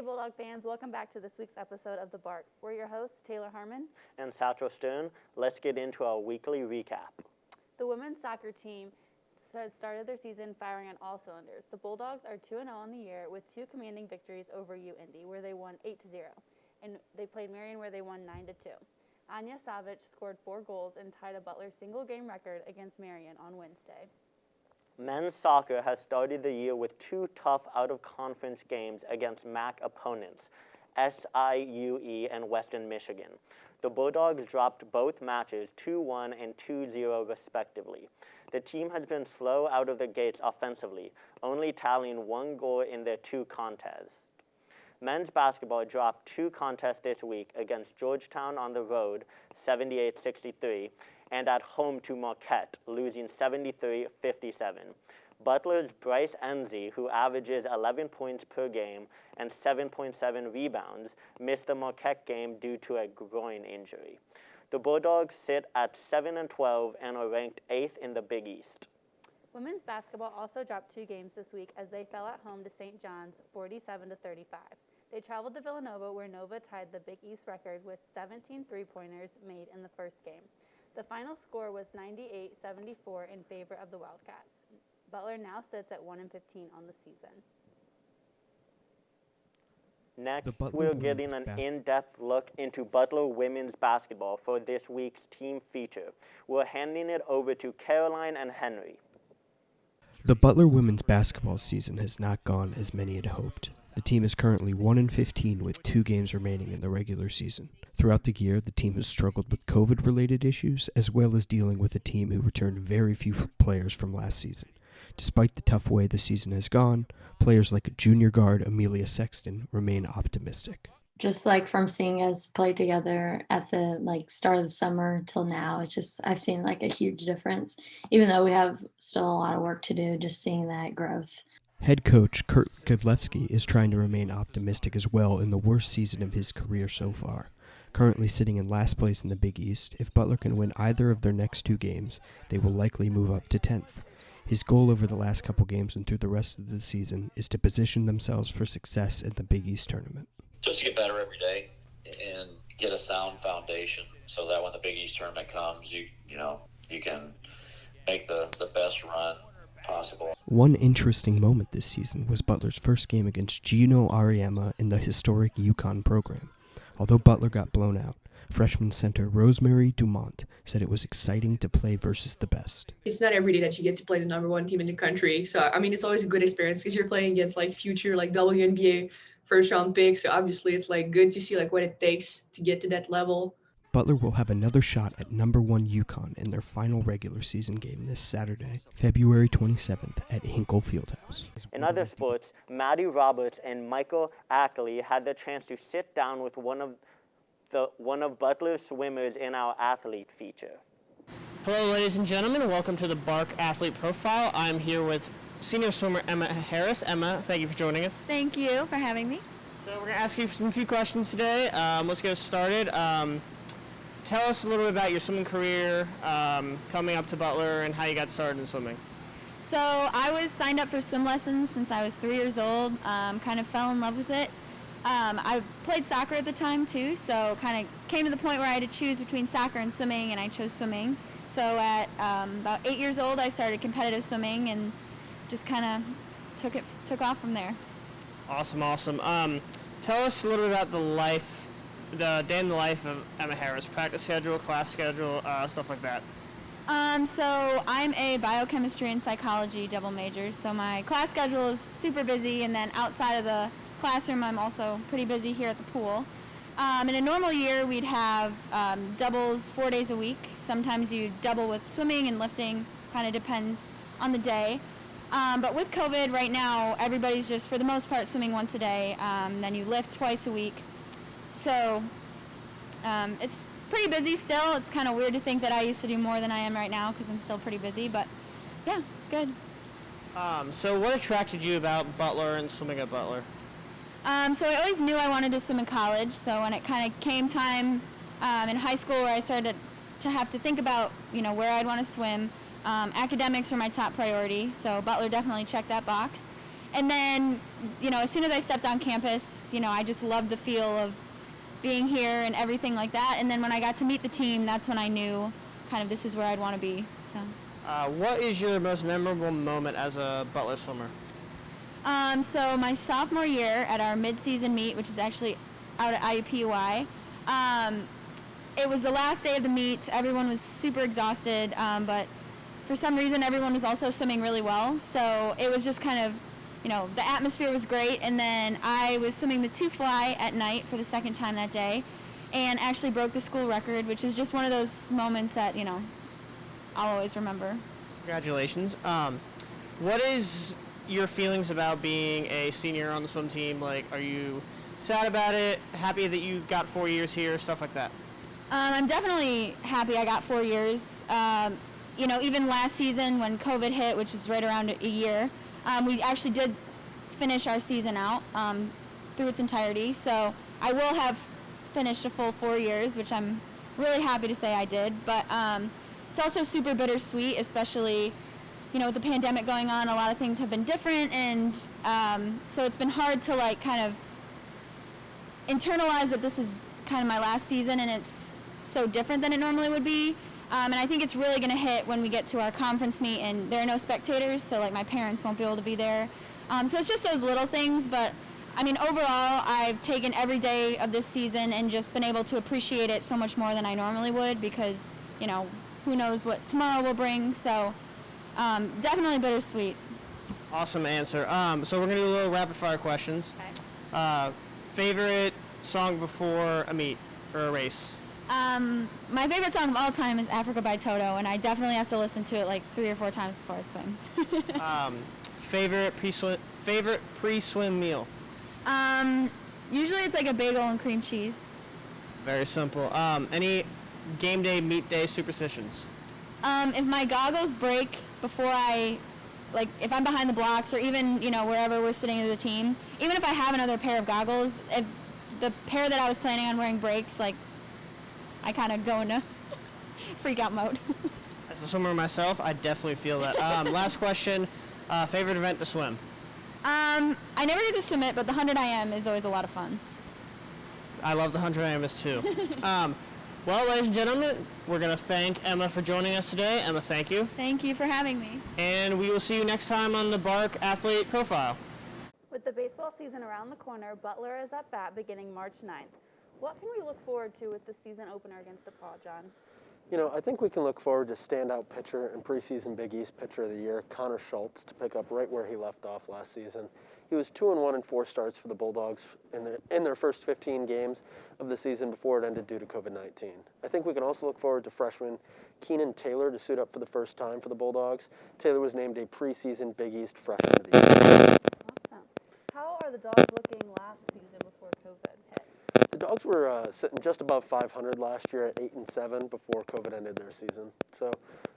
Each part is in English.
Hey Bulldog fans, welcome back to this week's episode of The Bark. We're your hosts, Taylor Harmon and Satchel. Let's get into our weekly recap. The women's soccer team started their season firing on all cylinders. The Bulldogs are 2-0 on the year with two commanding victories over UIndy, where they won 8-0, and they played Marion, where they won 9-2. Anya Savage scored 4 goals and tied a Butler single-game record against Marion on Wednesday. Men's soccer has started the year with 2 tough out-of-conference games against MAC opponents, SIUE and Western Michigan. The Bulldogs dropped both matches 2-1 and 2-0 respectively. The team has been slow out of the gates offensively, only tallying 1 goal in their 2 contests. Men's basketball dropped 2 contests this week against Georgetown on the road, 78-63, and at home to Marquette, losing 73-57. Butler's Bryce Nze, who averages 11 points per game and 7.7 rebounds, missed the Marquette game due to a groin injury. The Bulldogs sit at 7-12 and are ranked 8th in the Big East. Women's basketball also dropped 2 games this week as they fell at home to St. John's 47-35. They traveled to Villanova, where Nova tied the Big East record with 17 three-pointers made in the first game. The final score was 98-74 in favor of the Wildcats. Butler now sits at 1-15 on the season. Next, we're getting an in-depth look into Butler women's basketball for this week's team feature. We're handing it over to Caroline and Henry. The Butler women's basketball season has not gone as many had hoped. The team is currently 1-15 with 2 games remaining in the regular season. Throughout the year, the team has struggled with COVID-related issues, as well as dealing with a team who returned very few players from last season. Despite the tough way the season has gone, players like junior guard Amelia Sexton remain optimistic. Just from seeing us play together at the start of the summer till now, it's just I've seen a huge difference. Even though we have still a lot of work to do, just seeing that growth. Head coach Kurt Godlewski is trying to remain optimistic as well in the worst season of his career so far. Currently sitting in last place in the Big East, if Butler can win either of their next 2 games, they will likely move up to 10th. His goal over the last couple games and through the rest of the season is to position themselves for success in the Big East tournament. Just to get better every day and get a sound foundation so that when the Big East tournament comes, you can make the best run possible. One interesting moment this season was Butler's first game against Gino Auriemma in the historic UConn program. Although Butler got blown out, freshman center Rosemary Dumont said it was exciting to play versus the best. It's not every day that you get to play the #1 team in the country. So, it's always a good experience because you're playing against future WNBA first-round picks. So obviously it's good to see what it takes to get to that level. Butler will have another shot at #1 UConn in their final regular season game this Saturday, February 27th at Hinkle Fieldhouse. In other sports, Madi Roberts and Michael Ackley had the chance to sit down with one of Butler's swimmers in our athlete feature. Hello, ladies and gentlemen. Welcome to the Bark Athlete Profile. I'm here with senior swimmer Emma Harris. Emma, thank you for joining us. Thank you for having me. So we're going to ask you a few questions today. Let's get started. Tell us a little bit about your swimming career, coming up to Butler, and how you got started in swimming. So I was signed up for swim lessons since I was 3 years old, kind of fell in love with it. I played soccer at the time too, so kind of came to the point where I had to choose between soccer and swimming, and I chose swimming. So at about 8 years old, I started competitive swimming and just kind of took off from there. Awesome. Tell us a little bit about the day in the life of Emma Harris, practice schedule, class schedule, stuff like that. So I'm a biochemistry and psychology double major, so my class schedule is super busy, and then outside of the classroom I'm also pretty busy here at the pool. In a normal year we'd have doubles 4 days a week. Sometimes you double with swimming and lifting, kind of depends on the day. But with COVID right now, everybody's just for the most part swimming once a day, then you lift twice a week. So it's pretty busy still. It's kind of weird to think that I used to do more than I am right now because I'm still pretty busy, but yeah, it's good. So what attracted you about Butler and swimming at Butler? So I always knew I wanted to swim in college, so when it kind of came time in high school where I started to have to think about, where I'd want to swim, academics were my top priority, so Butler definitely checked that box. And then, as soon as I stepped on campus, I just loved the feel of being here and everything like that. And then when I got to meet the team, that's when I knew kind of this is where I'd want to be. So. What is your most memorable moment as a Butler swimmer? So my sophomore year at our mid-season meet, which is actually out at IUPUI, it was the last day of the meet. Everyone was super exhausted, but for some reason everyone was also swimming really well. So it was just kind of, the atmosphere was great. And then I was swimming the 2 fly at night for the second time that day and actually broke the school record, which is just one of those moments that, I'll always remember. Congratulations. What is your feelings about being a senior on the swim team? Like, are you sad about it, happy that you got 4 years here, stuff like that? I'm definitely happy I got 4 years. Even last season when COVID hit, which is right around a year, we actually did finish our season out through its entirety. So I will have finished a full 4 years, which I'm really happy to say I did. But it's also super bittersweet, especially, with the pandemic going on. A lot of things have been different, and so it's been hard to kind of internalize that this is kind of my last season, and it's so different than it normally would be. And I think it's really going to hit when we get to our conference meet, and there are no spectators, so my parents won't be able to be there. So it's just those little things, but overall, I've taken every day of this season and just been able to appreciate it so much more than I normally would, because, who knows what tomorrow will bring. So definitely bittersweet. Awesome answer. So we're going to do a little rapid fire questions. Okay. Favorite song before a meet or a race? My favorite song of all time is Africa by Toto, and I definitely have to listen to it 3 or 4 times before I swim. Favorite pre-swim meal? Usually it's a bagel and cream cheese. Very simple. Any game day, meet day superstitions? If my goggles break before if I'm behind the blocks, or even, wherever we're sitting as a team, even if I have another pair of goggles, if the pair that I was planning on wearing breaks, I kind of go into freak out mode. As a swimmer myself, I definitely feel that. Last question, favorite event to swim? I never get to swim it, but the 100 IM is always a lot of fun. I love the 100 IMs too. Well, ladies and gentlemen, we're going to thank Emma for joining us today. Emma, thank you. Thank you for having me. And we will see you next time on the Bark Athlete Profile. With the baseball season around the corner, Butler is at bat beginning March 9th. What can we look forward to with the season opener against DePaul, John? I think we can look forward to standout pitcher and preseason Big East Pitcher of the Year, Connor Schultz, to pick up right where he left off last season. He was 2-1 in 4 starts for the Bulldogs in their first 15 games of the season before it ended due to COVID-19. I think we can also look forward to freshman Keenan Taylor to suit up for the first time for the Bulldogs. Taylor was named a preseason Big East Freshman of the Year. Awesome. How are the Dogs looking last season before COVID hit? The Dogs were sitting just above 500 last year at 8-7 before COVID ended their season. So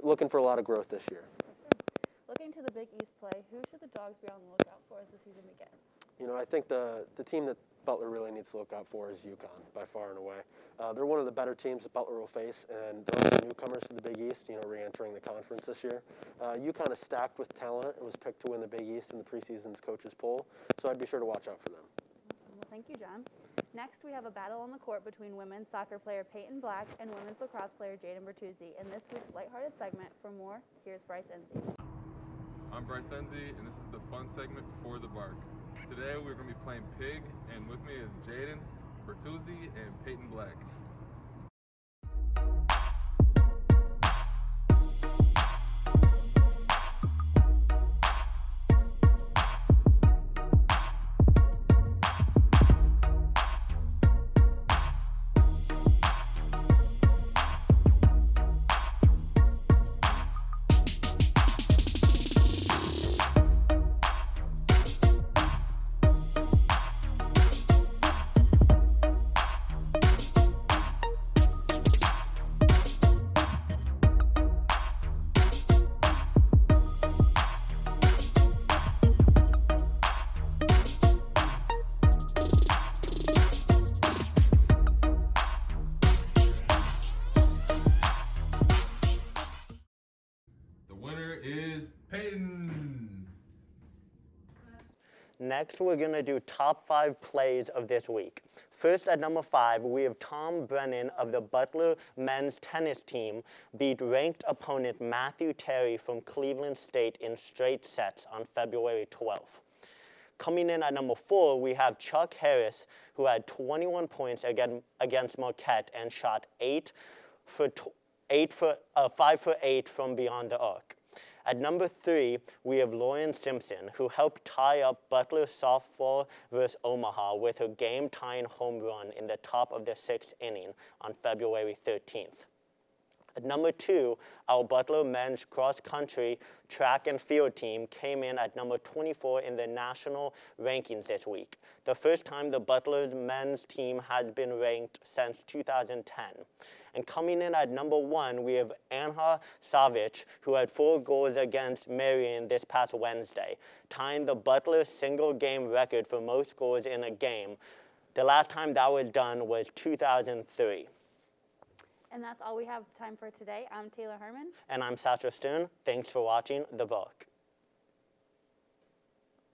looking for a lot of growth this year. Looking to the Big East play, who should the Dogs be on the lookout for as the season begins? I think the team that Butler really needs to look out for is UConn, by far and away. They're one of the better teams that Butler will face, and they're also newcomers to the Big East, re-entering the conference this year. UConn is stacked with talent and was picked to win the Big East in the preseason's coaches poll, so I'd be sure to watch out for them. Well, thank you, John. Next, we have a battle on the court between women's soccer player Peyton Black and women's lacrosse player Jaden Bertuzzi. In this week's lighthearted segment, for more, here's Bryce Nze. I'm Bryce Nze, and this is the fun segment for the Bark. Today we're going to be playing Pig, and with me is Jaden Bertuzzi and Peyton Black. Next, we're going to do top 5 plays of this week. First, at number 5, we have Tom Brennan of the Butler men's tennis team beat ranked opponent Matthew Terry from Cleveland State in straight sets on February 12th. Coming in at number 4, we have Chuck Harris, who had 21 points against Marquette and shot 5 for 8 from beyond the arc. At number 3, we have Lauren Simpson, who helped tie up Butler softball versus Omaha with her game-tying home run in the top of the 6th inning on February 13th. At number 2, our Butler men's cross-country track and field team came in at number 24 in the national rankings this week, the first time the Butler men's team has been ranked since 2010. And coming in at number 1, we have Anha Savic, who had 4 goals against Marion this past Wednesday, tying the Butler single-game record for most goals in a game. The last time that was done was 2003. And that's all we have time for today. I'm Taylor Harmon. And I'm Satchel. Thanks for watching The Bark.